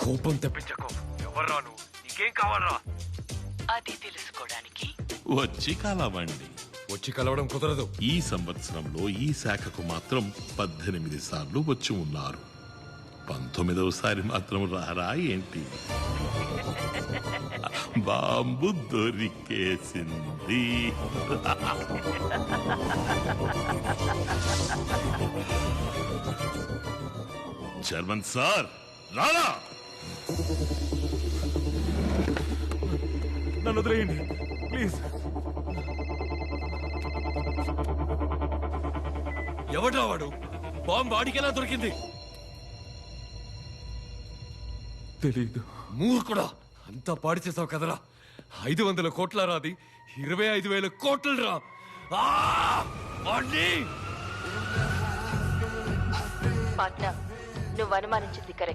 కోపం తెప్పించకు. ఎవర్రా నువ్వు? నీకేం కావాలరా? అది తెలుసుకోవడానికి వచ్చి కలవండి. వచ్చి కలవడం కుదరదు. ఈ సంవత్సరంలో ఈ శాఖకు మాత్రం 18 సార్లు వచ్చి ఉన్నారు. 19వసారి మాత్రం రారా ఏంటి? బాంబు దొరికేసింది. జర్మన్ సార్ రారా. నన్ను వదిలేయండి ప్లీజ్. ఎవడ్రా వాడు? బాంబు వాడికెలా దొరికింది? తెలీదు. మూర్ఖుడా, అంతా పాడు చేసావు కదరా. 500 కోట్ల రాది, 25,000 కోట్లు రా. పాట్నా, నువ్వు అనుమానించింది కరెక్ట్.